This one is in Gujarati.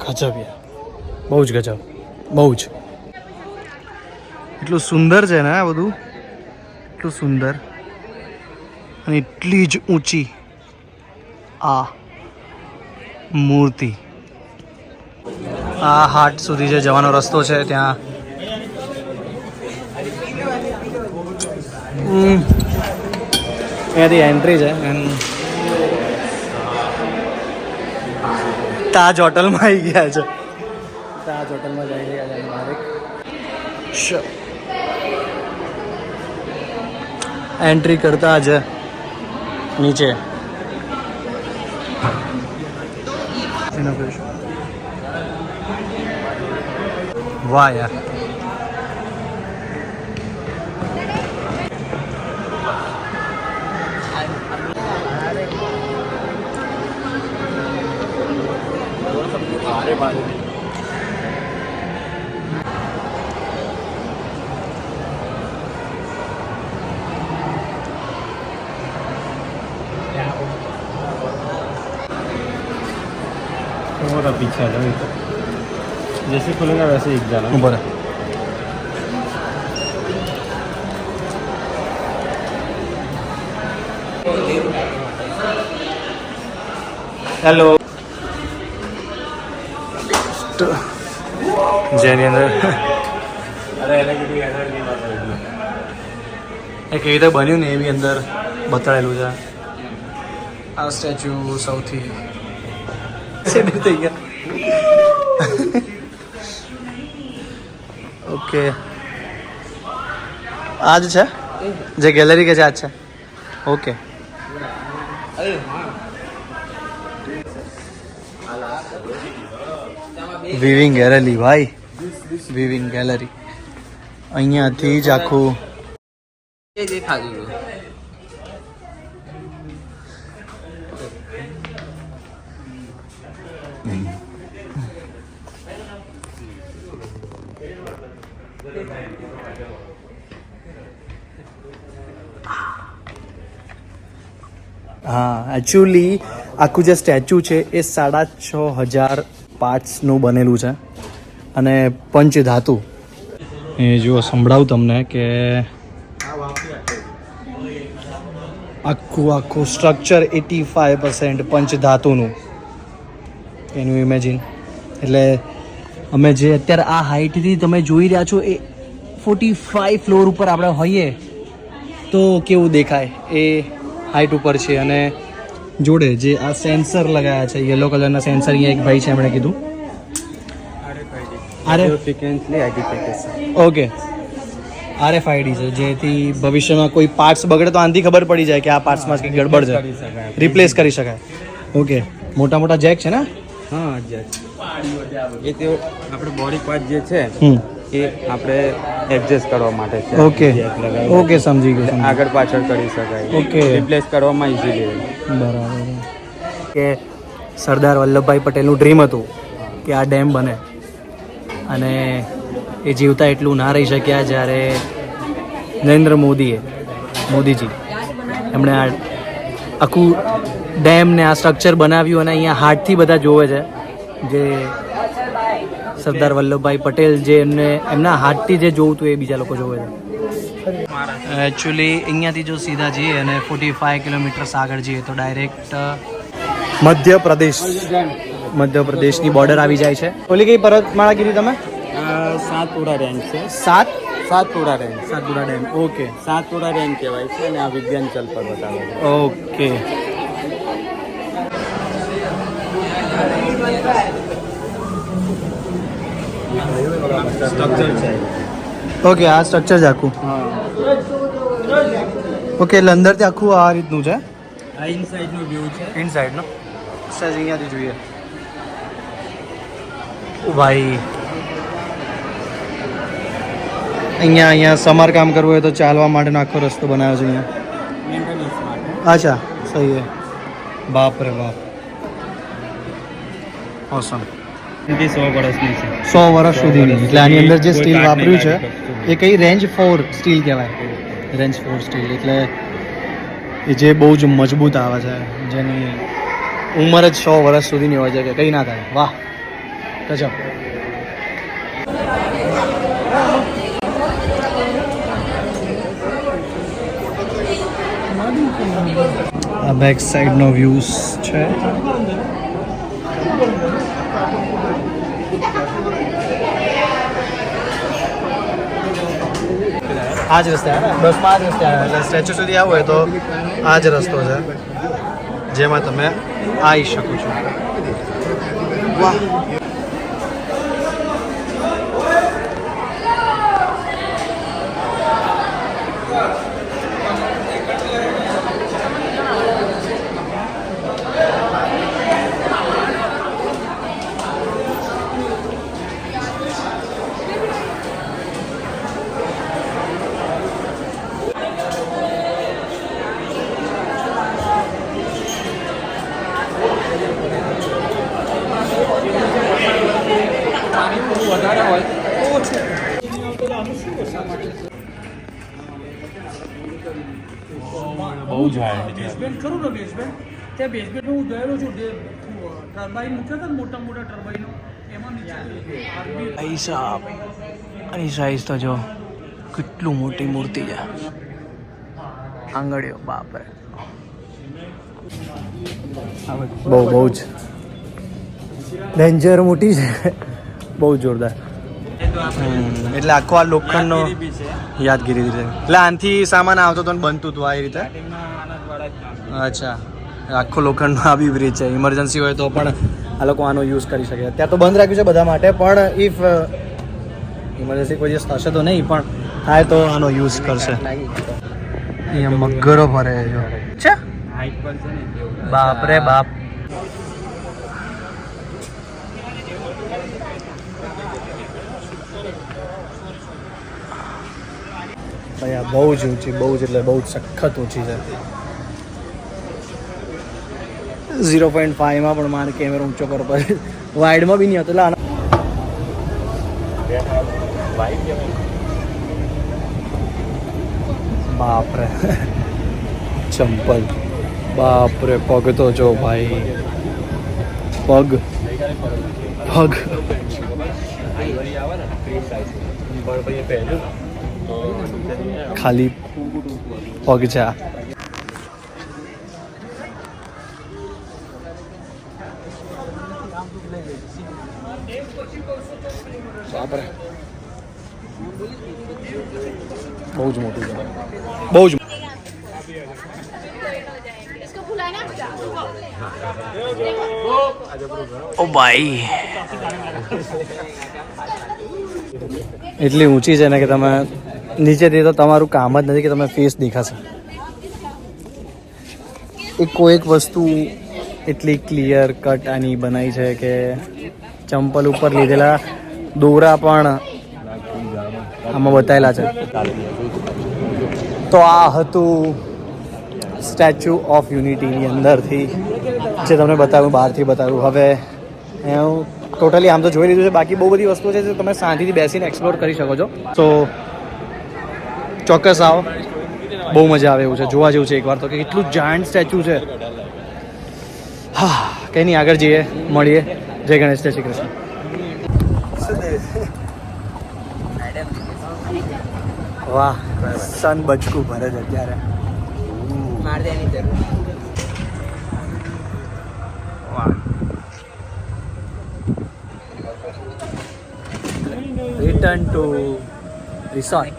ગજબ યાર, બહુ જ ગજબ, બહુ જ. એટલું સુંદર છે ને આ બધું, એટલું સુંદર અને એટલી જ ઊંચી આ મૂર્તિ. આ હાટ સુધી જે જવાનો રસ્તો છે ત્યાં અહીંયાથી એન્ટ્રી છે. તાજ હોટલમાં આવી ગયા છે. તાજ હોટલમાં જઈ રહ્યા છે ડાયરેક્ટ. એન્ટ્રી કરતા જ નીચે વાહ યાર, थोड़ा पीछे आ जाओ, जैसे खुलेगा वैसे एक जाना. ऊपर હેલો. જેની અંદર એ કેવી રીતે બન્યું ને એવી અંદર બતાડેલું છે. આ સ્ટેચ્યુ સૌથી થઈ ગયા. ઓકે, આ જ છે જે ગેલેરી કે છે, આ જ છે. ઓકે, વિવિંગ ગેલેરી ભાઈ, વિવિંગ ગેલેરી. અહીંયાથી જ આખું હા, એકચ્યુઅલી આખું જે સ્ટેચ્યુ છે એ 6500 પાર્ટ્સનું બનેલું છે અને પંચધાતુ. એ જો સંભળાવું તમને કે આખું સ્ટ્રક્ચર 85% પંચધાતુનું. એનું ઇમેજિન. એટલે અમે જે અત્યારે આ હાઇટથી તમે જોઈ રહ્યા છો એ 45 ફ્લોર ઉપર આપણે હોઈએ તો કેવું દેખાય એ હાઇટ ઉપર છે. અને જોડે જે આ સેન્સર લગાવ્યા છે, યલો કલરના સેન્સર, અહીંયા એક ભાઈ છે એમણે કીધું ઓકે RFID છે, જેથી ભવિષ્યમાં કોઈ પાર્ટ્સ બગડે તો આનાથી ખબર પડી જાય કે આ પાર્ટ્સમાં કંઈક ગડબડ છે, રિપ્લેસ કરી શકાય. ઓકે, મોટા મોટા જેક છે ને? હા, જેક. એ તે આપણે બોડી પાર્ટ જે છે એ આપણે એડજસ્ટ કરવા માટે છે. ઓકે ઓકે, સમજી ગયો. આગળ પાછળ કરી શકાય. ઓકે, રિપ્લેસ કરવામાં ઇઝીલી. બરાબર. કે સરદાર વલ્લભભાઈ પટેલનું ડ્રીમ હતું કે આ ડેમ બને, અને એ જીવતા એટલું ના રહી શક્યા જ્યારે નરેન્દ્ર મોદીજી એમણે આ આખું ડેમને આ સ્ટ્રક્ચર બનાવ્યું અને અહીંયા હાર્ટથી બધા જોવે છે. જે સરદાર વલ્લભભાઈ પટેલ જે એમના હાર્ટથી જે જોવું હતું એ બીજા લોકો જોવે છે. એકચ્યુઅલી અહીંયાથી જો સીધા જઈએ અને 45 કિલોમીટર આગળ જઈએ તો ડાયરેક્ટ મધ્યપ્રદેશની બોર્ડર આવી જાય છે. ઓલી કઈ પર્વતમાળા કીધી તમે? સાતપુરા રેન્જ છે. Satpura range. Satpura dam. Okay, Satpura range કહેવાય છે અને આ વિદ્યાંચલ પર્વત આવે છે. ઓકે. સ્ટ્રક્ચર છે. ઓકે, આ સ્ટ્રક્ચર છે આખું. હા. ઓકે, એટલે અંદરથી આખું આ રીતનું છે. આ ઇનસાઇડનો વ્યૂ છે. ઇનસાઇડનો સર અહીંયાથી જોઈએ. ભાઈ અહીંયા સમારકામ કરવું હોય તો ચાલવા માટેનો આખો રસ્તો બનાવ્યો છે અહીંયા. મેન્ટેનન્સ માટે. અચ્છા, સહી હે. બાપ રે બાપ, ઓસમ. 100 વર્ષની છે. 100 વર્ષ સુધીની. એટલે આની અંદર જે સ્ટીલ વાપર્યું છે એ કઈ રેન્જ 4 સ્ટીલ કહેવાય. રેન્જ 4 સ્ટીલ એટલે એ જે બહુ જ મજબૂત આવે છે, જેની ઉંમર જ 100 વર્ષ સુધીની હોય છે કે કંઈ ના થાય. વાહ, ગજબ. આ બેક સાઈડનો વ્યૂઝ છે. આ જ રસ્તે આવે ને, બસમાં આ જ રસ્તે આવે એટલે સ્ટેચ્યુ સુધી આવવું હોય તો આ જ રસ્તો છે જેમાં તમે આવી શકો છો. વાહ, બહુ જાય બેઝમેન્ટ ખરું ને બેઝમેન્ટ ત્યાં બેઝમેન્ટ હું ગયેલો છું ટર્બાઇન મૂક્યા હતા ને મોટા મોટા ટર્બાઇનો એમાં નીચે ભાઈ સાહેબ આની સાઈઝ તો જો કેટલું મોટી મૂર્તિ છે. આંગળીઓ બાપરે, બહુ જ ડેન્જર મોટી છે, બહુ જોરદાર. એટલે આખો આ લોખંડનો યાદગીરી છે. એટલે આનાથી સામાન આવતો હતો ને બનતું હતું આ રીતે. અચ્છા, આખો લોખંડનો આ બી બ્રિજ છે. ઇમરજન્સી હોય તો પણ આ લોકો આનો યુઝ કરી શકે. અત્યારે તો બંધ રાખ્યું છે બધા માટે, પણ ઇફ ઇમરજન્સી કોઈ દિવસ થશે તો નહીં, પણ થાય તો આનો યુઝ કરશે. અહીંયા મગરો ભરે જો છે. બાપ રે બાપ. ભાઈ આ બહુ જ ઊંચી, બહુ જ એટલે બહુ જ સખત ઊંચી છે. 0.5માં પણ મારે કેમેરો ઊંચો કરવો પડે, વાઇડમાં બી નહીં હતો. એટલે બાપરે ચંપલ, બાપરે પગ તો જો ભાઈ, પગ ખાલી પગ છે આ. બાપરે બહુ જ મોટું છે, બહુ જ. ઓ ભાઈ એટલી ઊંચી છે ને કે તમે નીચેથી તો તમારું કામ જ નથી કે તમે ફેસ દેખાશે. કોઈ એક વસ્તુ એટલી ક્લિયર કટ આની બનાવી છે કે ચંપલ ઉપર લીધેલા દોરા પણ આમાં બતાવેલા છે. તો આ હતું સ્ટેચ્યુ ઓફ યુનિટીની અંદરથી જે તમને બતાવ્યું, બહારથી બતાવ્યું. હવે હું ટોટલી આમ તો જોઈ લીધું છે, બાકી બહુ બધી વસ્તુઓ છે જે તમે શાંતિથી બેસીને એક્સપ્લોર કરી શકો છો. તો ચોક્કસ આવો, બહુ મજા આવે એવું છે, જોવા જેવું છે એકવાર તો, કે કેટલું જાયન્ટ સ્ટેચ્યુ છે. હા, કંઈ નહીં, આગળ જઈએ, મળીએ. જય ગણેશ, જય શ્રી કૃષ્ણ. વાહ, સન બચકું ભરે છે અત્યારે. Return to resort.